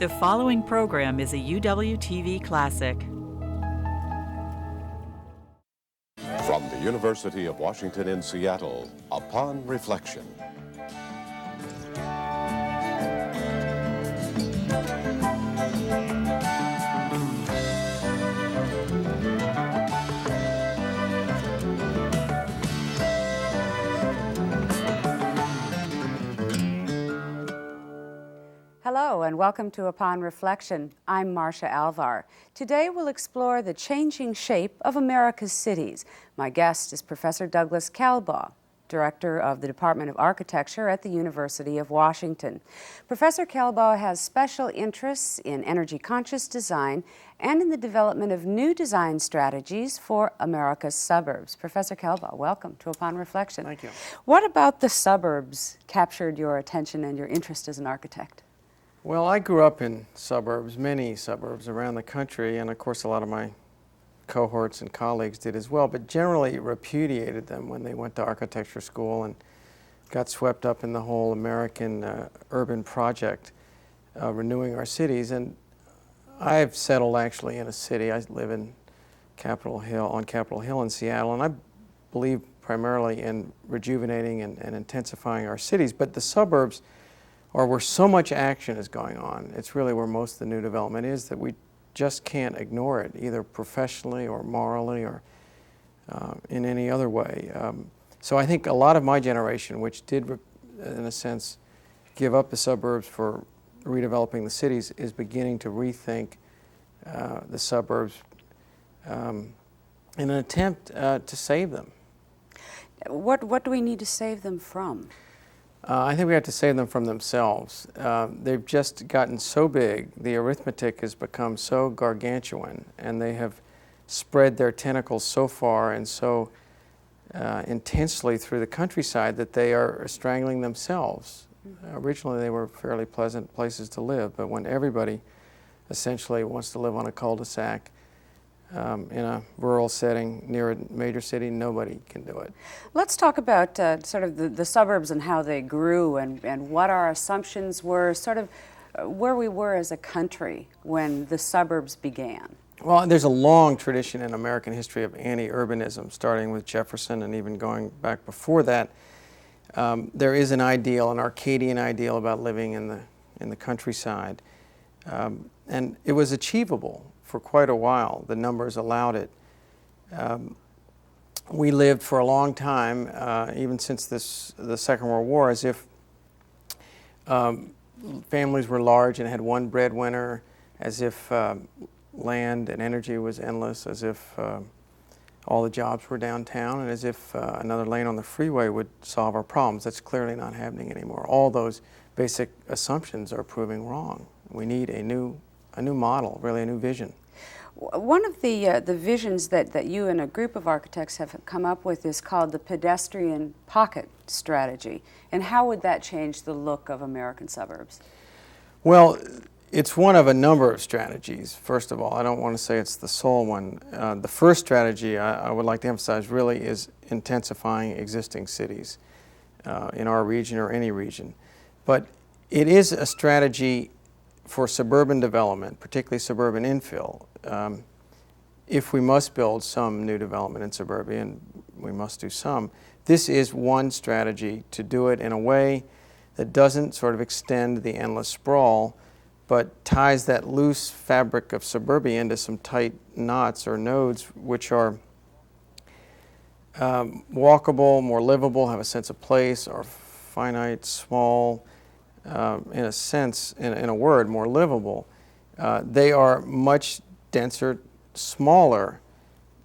The following program is a UWTV classic. From the University of Washington in Seattle, Upon Reflection. Hello and welcome to Upon Reflection. I'm Marcia Alvar. Today we'll explore the changing shape of America's cities. My guest is Professor Douglas Kelbaugh, Director of the Department of Architecture at the University of Washington. Professor Kelbaugh has special interests in energy-conscious design and in the development of new design strategies for America's suburbs. Professor Kelbaugh, welcome to Upon Reflection. Thank you. What about the suburbs captured your attention and your interest as an architect? Well, I grew up in suburbs, many suburbs around the country, and of course a lot of my cohorts and colleagues did as well, but generally repudiated them when they went to architecture school and got swept up in the whole American urban project, renewing our cities. And I've settled actually in a city. I live in Capitol Hill in Seattle, and I believe primarily in rejuvenating and intensifying our cities, but the suburbs or where so much action is going on. It's really where most of the new development is, that we just can't ignore it, either professionally or morally or in any other way. So I think a lot of my generation, which did, in a sense, give up the suburbs for redeveloping the cities, is beginning to rethink the suburbs in an attempt to save them. What do we need to save them from? I think we have to save them from themselves. They've just gotten so big, the arithmetic has become so gargantuan, and they have spread their tentacles so far and so intensely through the countryside that they are strangling themselves. Originally they were fairly pleasant places to live, but when everybody essentially wants to live on a cul-de-sac in a rural setting near a major city, nobody can do it. Let's talk about sort of the suburbs and how they grew and what our assumptions were, sort of where we were as a country when the suburbs began. Well, there's a long tradition in American history of anti-urbanism, starting with Jefferson and even going back before that. There is an ideal, an Arcadian ideal about living in the countryside, and it was achievable for quite a while. The numbers allowed it. We lived for a long time, even since the Second World War, as if families were large and had one breadwinner, as if land and energy was endless, as if all the jobs were downtown, and as if another lane on the freeway would solve our problems. That's clearly not happening anymore. All those basic assumptions are proving wrong. We need a new model, really a new vision. One of the visions that you and a group of architects have come up with is called the Pedestrian Pocket Strategy. And how would that change the look of American suburbs? Well, it's one of a number of strategies. First of all, I don't want to say it's the sole one. The first strategy I would like to emphasize really is intensifying existing cities in our region or any region. But it is a strategy for suburban development, particularly suburban infill. If we must build some new development in suburbia, and we must do some, this is one strategy to do it in a way that doesn't sort of extend the endless sprawl, but ties that loose fabric of suburbia into some tight knots or nodes which are walkable, more livable, have a sense of place, are finite, small, in a sense, in a word, more livable. They are much denser, smaller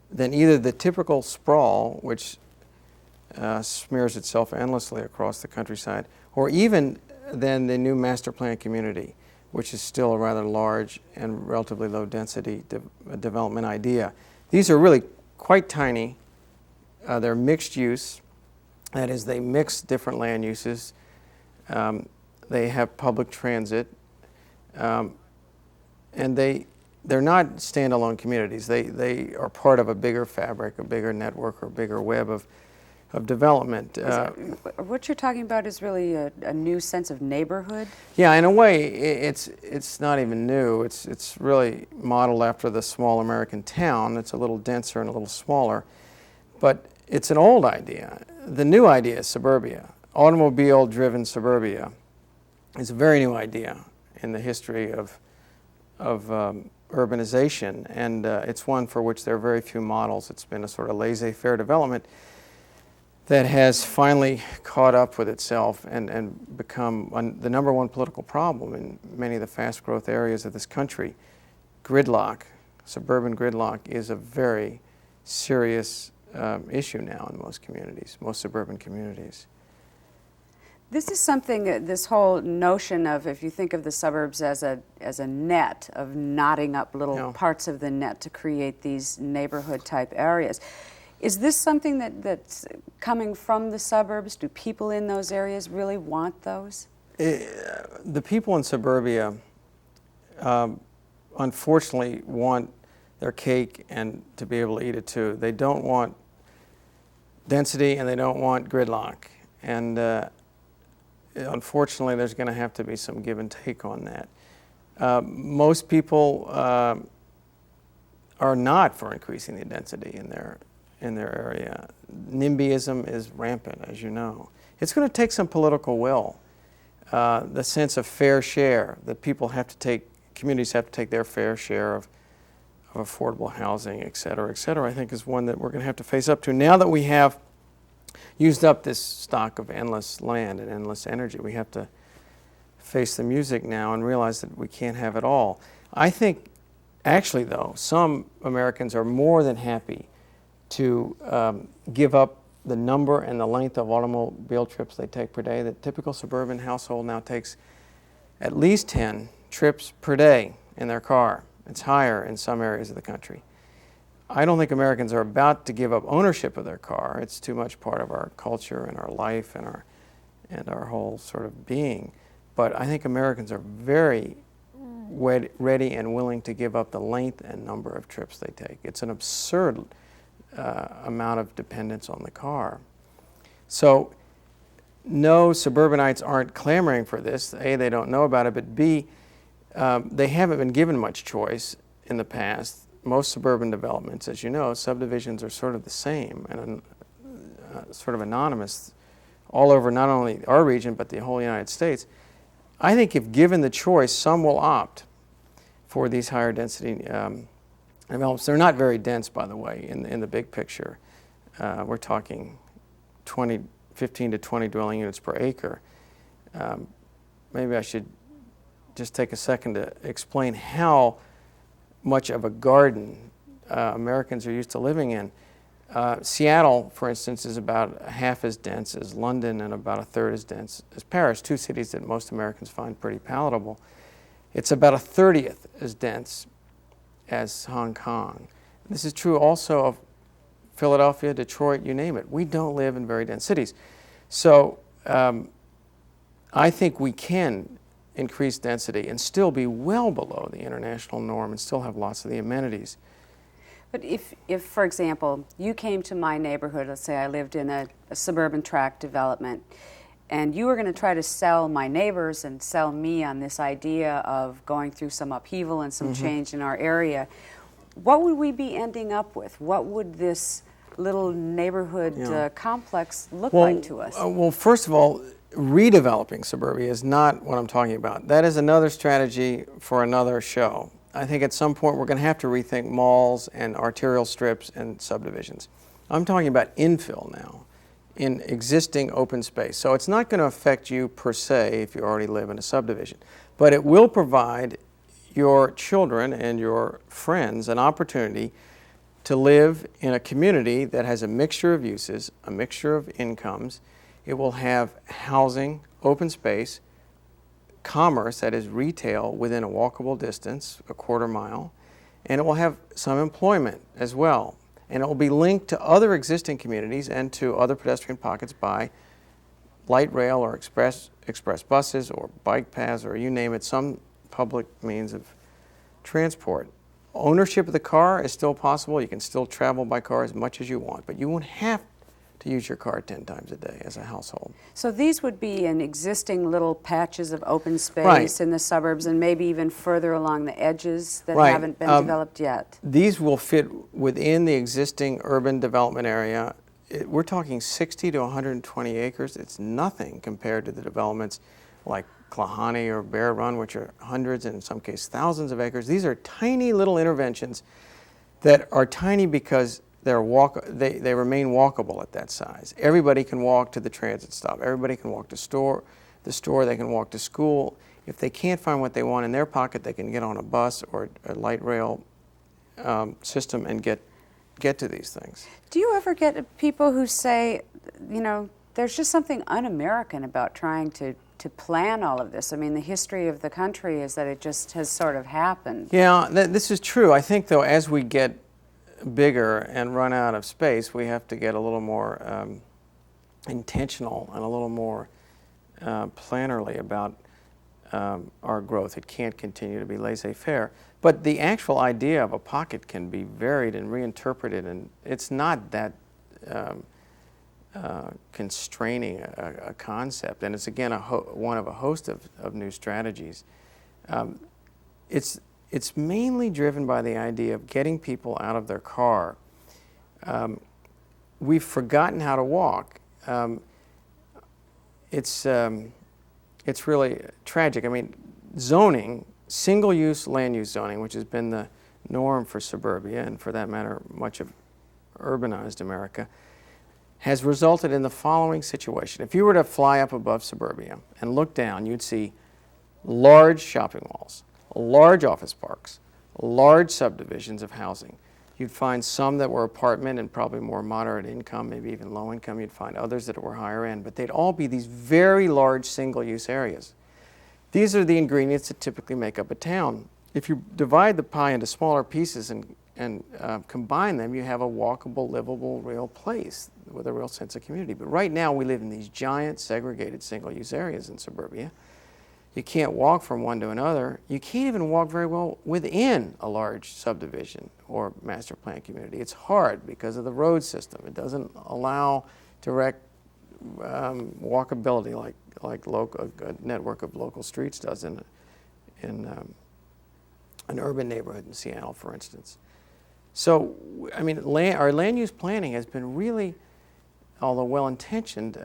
than either the typical sprawl, which smears itself endlessly across the countryside, or even than the new master plan community, which is still a rather large and relatively low density development idea. These are really quite tiny. They're mixed use. That is, they mix different land uses. They have public transit, and they're not standalone communities. They are part of a bigger fabric, a bigger network, or a bigger web of development. What you're talking about is really a new sense of neighborhood? Yeah, in a way, it's not even new. It's really modeled after the small American town. It's a little denser and a little smaller, but it's an old idea. The new idea is suburbia. Automobile-driven suburbia is a very new idea in the history of urbanization, and it's one for which there are very few models. It's been a sort of laissez-faire development that has finally caught up with itself and become the number one political problem in many of the fast growth areas of this country. Gridlock, suburban gridlock, is a very serious issue now in most communities, most suburban communities. This is something, this whole notion of, if you think of the suburbs as a net, of knotting up little parts of the net to create these neighborhood type areas. Is this something that's coming from the suburbs? Do people in those areas really want those? The people in suburbia unfortunately want their cake and to be able to eat it too. They don't want density and they don't want gridlock. And unfortunately, there's going to have to be some give and take on that. Most people are not for increasing the density in their area. NIMBYism is rampant, as you know. It's going to take some political will. The sense of fair share, that people have to take, communities have to take their fair share of affordable housing, et cetera, I think is one that we're going to have to face up to. Now that we have used up this stock of endless land and endless energy, we have to face the music now and realize that we can't have it all. I think, actually though, some Americans are more than happy to give up the number and the length of automobile trips they take per day. The typical suburban household now takes at least 10 trips per day in their car. It's higher in some areas of the country. I don't think Americans are about to give up ownership of their car. It's too much part of our culture and our life and our whole sort of being. But I think Americans are very ready and willing to give up the length and number of trips they take. It's an absurd amount of dependence on the car. So no, suburbanites aren't clamoring for this. A, they don't know about it, but B, they haven't been given much choice in the past. Most suburban developments, as you know, subdivisions are sort of the same and sort of anonymous all over not only our region but the whole United States. I think if given the choice, some will opt for these higher density developments. They're not very dense, by the way, in the big picture. We're talking 15 to 20 dwelling units per acre. Maybe I should just take a second to explain how much of a garden Americans are used to living in. Seattle, for instance, is about half as dense as London and about a third as dense as Paris, two cities that most Americans find pretty palatable. It's about a 30th as dense as Hong Kong. This is true also of Philadelphia, Detroit, you name it. We don't live in very dense cities. So I think we can increase density and still be well below the international norm and still have lots of the amenities. But if for example, you came to my neighborhood, let's say I lived in a suburban tract development, and you were going to try to sell my neighbors and sell me on this idea of going through some upheaval and some change in our area, what would we be ending up with? What would this little neighborhood complex look like to us? Well, first of all, redeveloping suburbia is not what I'm talking about. That is another strategy for another show. I think at some point we're going to have to rethink malls and arterial strips and subdivisions. I'm talking about infill now in existing open space. So it's not going to affect you per se if you already live in a subdivision, but it will provide your children and your friends an opportunity to live in a community that has a mixture of uses, a mixture of incomes. It will have housing, open space, commerce, that is retail, within a walkable distance, a quarter mile, and it will have some employment as well. And it will be linked to other existing communities and to other pedestrian pockets by light rail or express buses or bike paths or you name it, some public means of transport. Ownership of the car is still possible. You can still travel by car as much as you want, but you won't have to use your car 10 times a day as a household. So these would be in existing little patches of open space Right. in the suburbs and maybe even further along the edges that Right. haven't been developed yet. These will fit within the existing urban development area. We're talking 60 to 120 acres. It's nothing compared to the developments like Klahani or Bear Run, which are hundreds and in some cases thousands of acres. These are tiny little interventions that are tiny because they remain walkable at that size. Everybody can walk to the transit stop. Everybody can walk to the store. They can walk to school. If they can't find what they want in their pocket, they can get on a bus or a light rail system and get to these things. Do you ever get people who say, you know, there's just something un-American about trying to plan all of this? I mean, the history of the country is that it just has sort of happened. Yeah, this is true. I think, though, as we get bigger and run out of space, we have to get a little more intentional and a little more plannerly about our growth. It can't continue to be laissez-faire. But the actual idea of a pocket can be varied and reinterpreted, and it's not that constraining a concept. And it's, again, one of a host of new strategies. It's mainly driven by the idea of getting people out of their car. We've forgotten how to walk. It's really tragic. I mean, zoning, single-use land use zoning, which has been the norm for suburbia and, for that matter, much of urbanized America, has resulted in the following situation. If you were to fly up above suburbia and look down, you'd see large shopping malls, large office parks, large subdivisions of housing. You'd find some that were apartment and probably more moderate income, maybe even low income. You'd find others that were higher end, but they'd all be these very large single-use areas. These are the ingredients that typically make up a town. If you divide the pie into smaller pieces and combine them, you have a walkable, livable, real place with a real sense of community. But right now we live in these giant segregated single-use areas in suburbia. You can't walk from one to another. You can't even walk very well within a large subdivision or master plan community. It's hard because of the road system. It doesn't allow direct walkability like a network of local streets does in an urban neighborhood in Seattle, for instance. So, I mean, our land use planning has been really, although well-intentioned,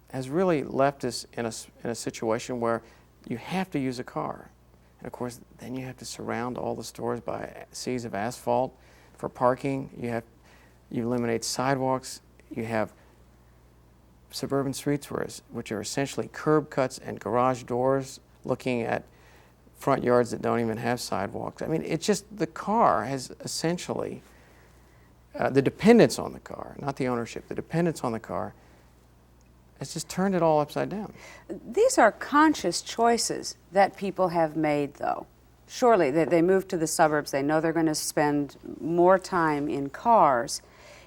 has really left us in a situation where you have to use a car. And of course, then you have to surround all the stores by seas of asphalt for parking. You eliminate sidewalks. You have suburban streets which are essentially curb cuts and garage doors looking at front yards that don't even have sidewalks. I mean, it's just the car has essentially, the dependence on the car, not the ownership, the dependence on the car has just turned it all upside down. These are conscious choices that people have made, though. Surely, they move to the suburbs, they know they're going to spend more time in cars.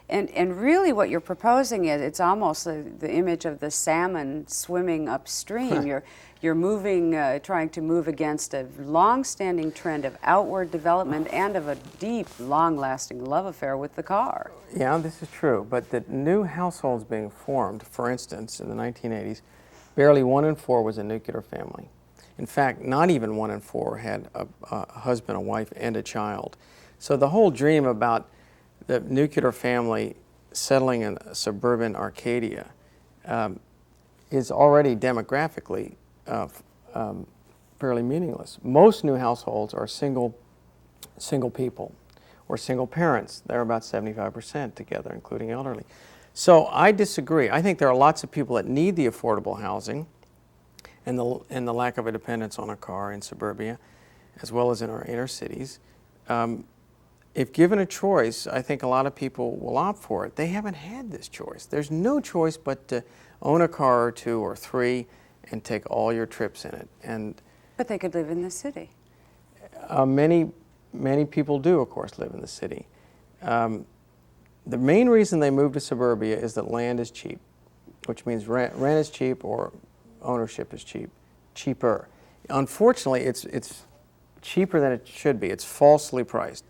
And really what you're proposing is, it's almost the image of the salmon swimming upstream. You're moving, trying to move against a long-standing trend of outward development and of a deep, long-lasting love affair with the car. Yeah, this is true, but the new households being formed, for instance, in the 1980s, barely 1 in 4 was a nuclear family. In fact, not even 1 in 4 had a husband, a wife, and a child. So the whole dream about the nuclear family settling in suburban Arcadia is already demographically fairly meaningless. Most new households are single people or single parents. They're about 75% together, including elderly. So I disagree. I think there are lots of people that need the affordable housing and the lack of a dependence on a car in suburbia, as well as in our inner cities. If given a choice, I think a lot of people will opt for it. They haven't had this choice. There's no choice but to own a car or 2 or 3 and take all your trips in it. But they could live in the city. Many people do, of course, live in the city. The main reason they move to suburbia is that land is cheap, which means rent is cheap or ownership is cheaper. Unfortunately, it's cheaper than it should be. It's falsely priced.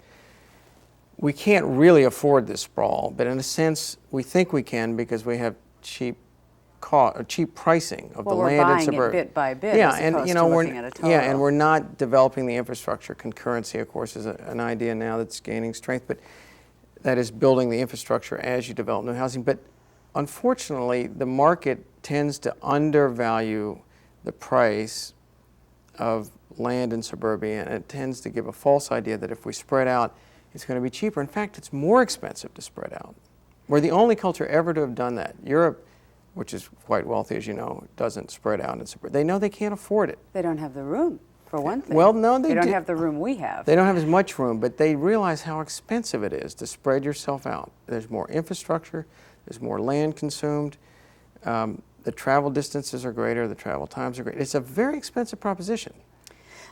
we can't really afford this sprawl, but in a sense, we think we can because we have cheap pricing of the land in suburbs. We're buying it bit by bit, yeah, as and opposed you know, to looking at a total. yeah, and we're not developing the infrastructure. Concurrency, of course, is an idea now that's gaining strength, but that is building the infrastructure as you develop new housing. But unfortunately, the market tends to undervalue the price of land in suburbia, and it tends to give a false idea that if we spread out, it's going to be cheaper. In fact, it's more expensive to spread out. We're the only culture ever to have done that. Europe, which is quite wealthy, as you know, doesn't spread out in suburbia. They know they can't afford it. They don't have the room, for one thing. Well, no, they don't do. have the room we have. They don't have as much room, but they realize how expensive it is to spread yourself out. There's more infrastructure, there's more land consumed, the travel distances are greater, the travel times are greater. It's a very expensive proposition.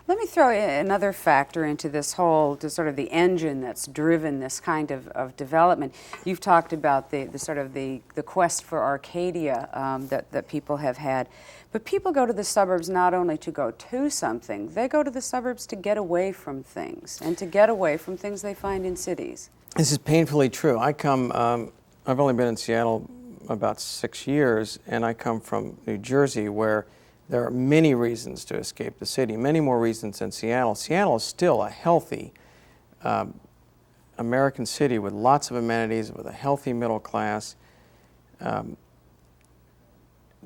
Let me throw another factor into this whole, sort of the engine that's driven this kind of development. You've talked about the sort of the quest for Arcadia that people have had. But people go to the suburbs not only to go to something, they go to the suburbs to get away from things, and to get away from things they find in cities. This is painfully true. I've only been in Seattle about 6 years, and I come from New Jersey, where there are many reasons to escape the city, many more reasons than Seattle. Seattle is still a healthy American city with lots of amenities, with a healthy middle class. The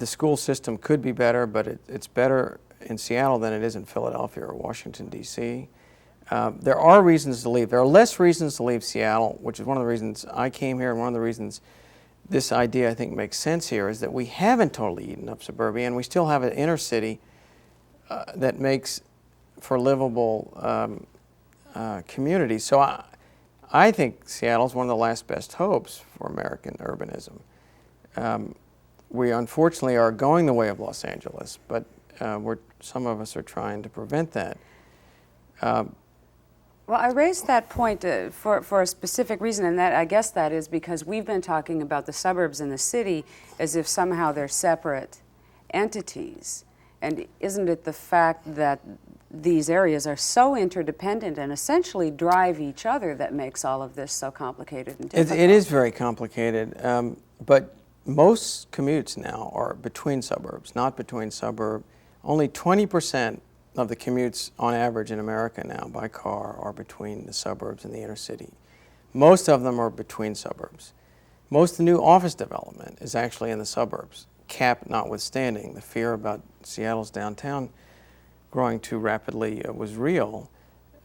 school system could be better, but it's better in Seattle than it is in Philadelphia or Washington, D.C. There are reasons to leave. There are less reasons to leave Seattle, which is one of the reasons I came here, and one of the reasons this idea, I think, makes sense here, is that we haven't totally eaten up suburbia, and we still have an inner city that makes for livable communities. So I think Seattle's one of the last best hopes for American urbanism. We unfortunately are going the way of Los Angeles, but some of us are trying to prevent that. Well, I raised that point for a specific reason, and I guess that is because we've been talking about the suburbs and the city as if somehow they're separate entities. And isn't it the fact that these areas are so interdependent and essentially drive each other that makes all of this so complicated and difficult? It is very complicated, but most commutes now are between suburbs, not between suburb. Only 20% of the commutes on average in America now by car are between the suburbs and the inner city. Most of them are between suburbs. Most of the new office development is actually in the suburbs, cap notwithstanding. The fear about Seattle's downtown growing too rapidly was real,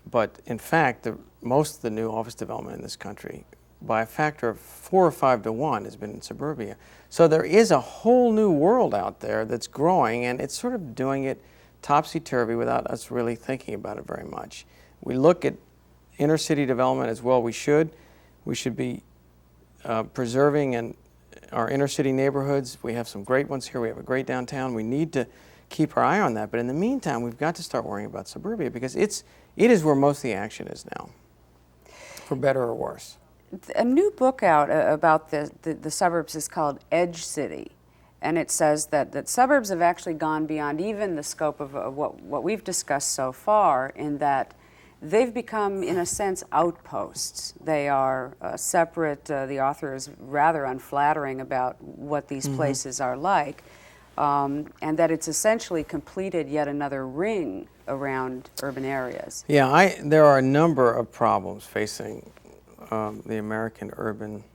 but in fact, most of the new office development in this country, by a factor of 4 or 5 to 1, has been in suburbia. So there is a whole new world out there that's growing, and it's sort of doing it topsy-turvy without us really thinking about it very much. We look at inner city development as well. We should be preserving our inner city neighborhoods. We have some great ones here. We have a great downtown. We need to keep our eye on that. But in the meantime, we've got to start worrying about suburbia, because it is where most of the action is now, for better or worse. A new book out about the suburbs is called Edge City. And it says that suburbs have actually gone beyond even the scope of what we've discussed so far, in that they've become, in a sense, outposts. They are separate. The author is rather unflattering about what these places are like, and that it's essentially completed yet another ring around urban areas. Yeah, there are a number of problems facing the American urban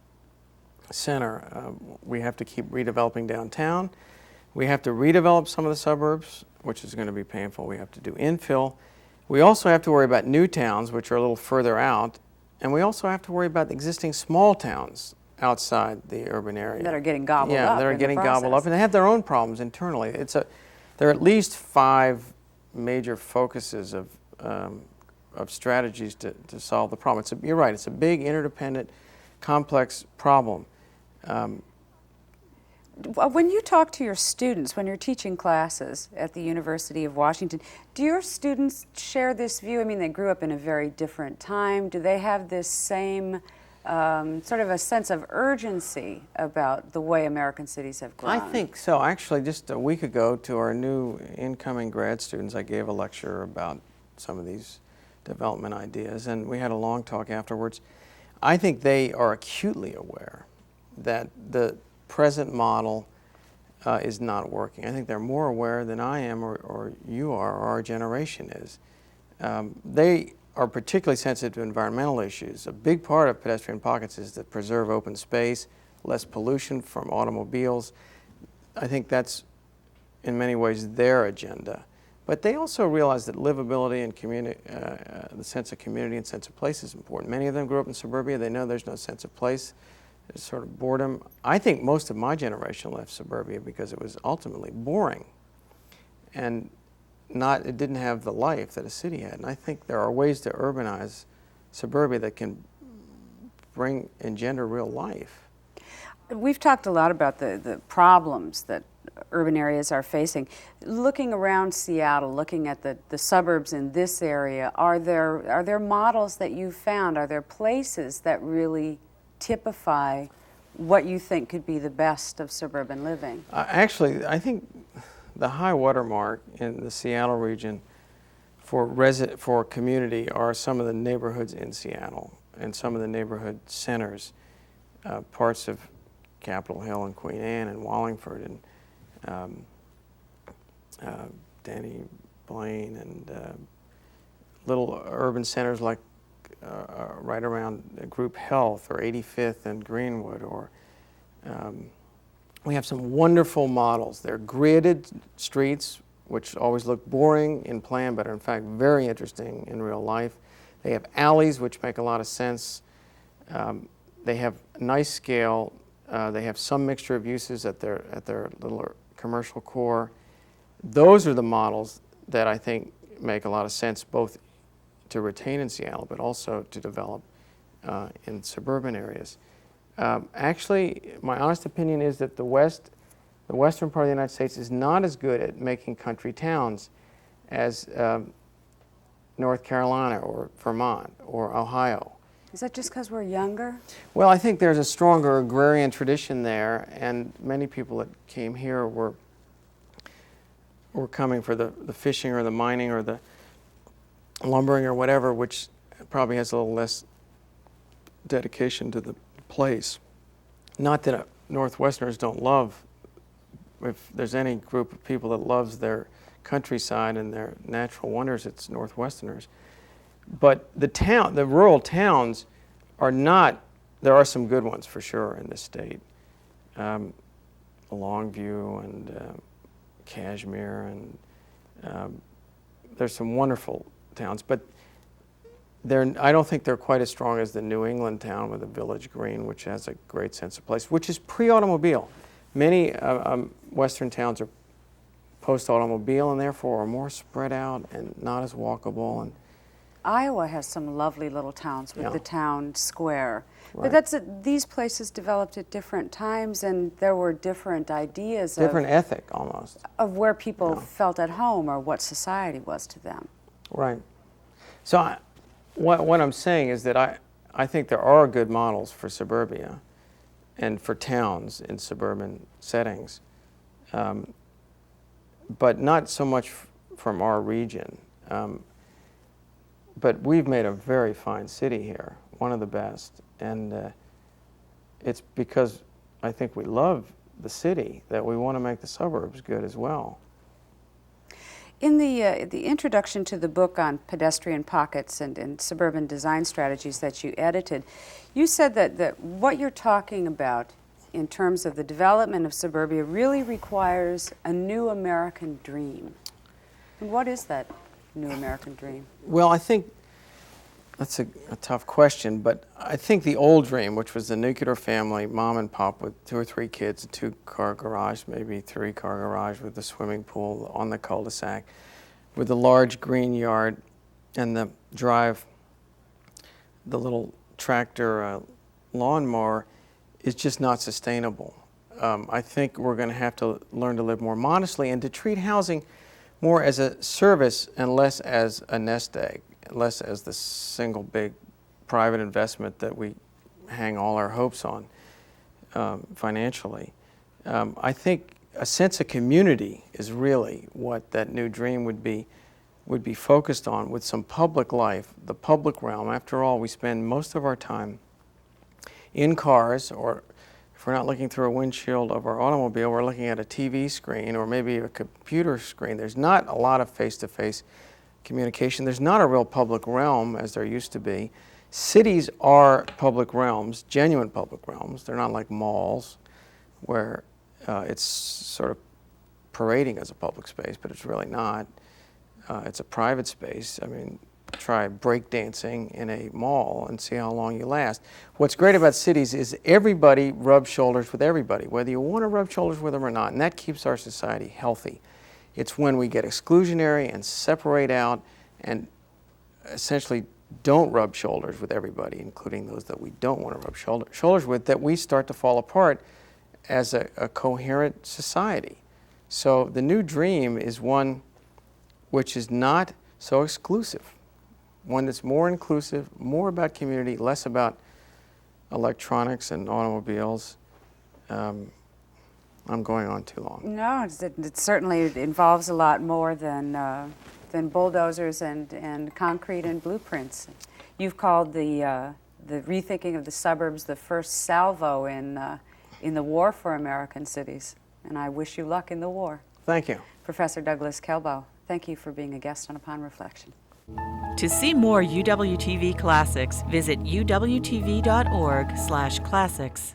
center. We have to keep redeveloping downtown. We have to redevelop some of the suburbs, which is going to be painful. We have to do infill. We also have to worry about new towns, which are a little further out. And we also have to worry about existing small towns outside the urban area. That are getting gobbled up. Yeah, that are getting gobbled up, and they have their own problems internally. There are at least 5 major focuses of strategies to solve the problem. You're right, it's a big, interdependent, complex problem. When you talk to your students, when you're teaching classes at the University of Washington, do your students share this view? I mean, they grew up in a very different time. Do they have this same sort of a sense of urgency about the way American cities have grown? I think so. Actually, just a week ago, to our new incoming grad students, I gave a lecture about some of these development ideas, and we had a long talk afterwards. I think they are acutely aware that the present model is not working. I think they're more aware than I am or you are or our generation is. They are particularly sensitive to environmental issues. A big part of pedestrian pockets is to preserve open space, less pollution from automobiles. I think that's in many ways their agenda. But they also realize that livability and the sense of community and sense of place is important. Many of them grew up in suburbia. They know there's no sense of place. There's sort of boredom. I think most of my generation left suburbia because it was ultimately boring. And it didn't have the life that a city had. And I think there are ways to urbanize suburbia that can engender real life. We've talked a lot about the problems that urban areas are facing. Looking around Seattle, looking at the suburbs in this area, are there models that you've found? Are there places that really typify what you think could be the best of suburban living? Actually, I think the high water mark in the Seattle region for community are some of the neighborhoods in Seattle and some of the neighborhood centers, parts of Capitol Hill and Queen Anne and Wallingford and Danny Blaine and little urban centers like right around Group Health or 85th and Greenwood, or we have some wonderful models. They're gridded streets, which always look boring in plan, but are in fact very interesting in real life. They have alleys, which make a lot of sense. They have nice scale. They have some mixture of uses at their little commercial core. Those are the models that I think make a lot of sense, both to retain in Seattle, but also to develop in suburban areas. Actually, my honest opinion is that the western part of the United States is not as good at making country towns as North Carolina or Vermont or Ohio. Is that just because we're younger? Well, I think there's a stronger agrarian tradition there, and many people that came here were coming for the fishing or the mining or the lumbering or whatever, which probably has a little less dedication to the place. Not that Northwesterners don't love, if there's any group of people that loves their countryside and their natural wonders, it's Northwesterners. But the rural towns are not, there are some good ones for sure in this state. Longview and Cashmere, and there's some wonderful towns, but I don't think they're quite as strong as the New England town with the Village Green, which has a great sense of place, which is pre-automobile. Many Western towns are post-automobile and therefore are more spread out and not as walkable. And Iowa has some lovely little towns with the town square. Right. But these places developed at different times, and there were different ideas different ethic almost of where people felt at home or what society was to them. Right. So what I'm saying is that I think there are good models for suburbia and for towns in suburban settings, but not so much from our region. But we've made a very fine city here, one of the best, and it's because I think we love the city that we want to make the suburbs good as well. In the introduction to the book on pedestrian pockets and suburban design strategies that you edited, you said that what you're talking about in terms of the development of suburbia really requires a new American dream. And what is that new American dream? Well, I think that's a tough question, but I think the old dream, which was the nuclear family, mom and pop with 2 or 3 kids, a 2-car garage, maybe 3-car garage with a swimming pool on the cul-de-sac, with a large green yard and the drive, the little tractor lawnmower, is just not sustainable. I think we're going to have to learn to live more modestly and to treat housing more as a service and less as a nest egg, less as the single big private investment that we hang all our hopes on financially. I think a sense of community is really what that new dream would be focused on, with some public life, the public realm. After all, we spend most of our time in cars, or if we're not looking through a windshield of our automobile, we're looking at a TV screen or maybe a computer screen. There's not a lot of face-to-face communication. There's not a real public realm as there used to be. Cities are public realms, genuine public realms. They're not like malls where it's sort of parading as a public space, but it's really not. It's a private space. I mean, try breakdancing in a mall and see how long you last. What's great about cities is everybody rubs shoulders with everybody, whether you want to rub shoulders with them or not, and that keeps our society healthy. It's when we get exclusionary and separate out and essentially don't rub shoulders with everybody, including those that we don't want to rub shoulders with, that we start to fall apart as a coherent society. So the new dream is one which is not so exclusive, one that's more inclusive, more about community, less about electronics and automobiles. I'm going on too long. No, it certainly involves a lot more than bulldozers and concrete and blueprints. You've called the rethinking of the suburbs the first salvo in the war for American cities, and I wish you luck in the war. Thank you. Professor Douglas Kelbaugh, thank you for being a guest on Upon Reflection. To see more UWTV classics, visit uwtv.org/classics.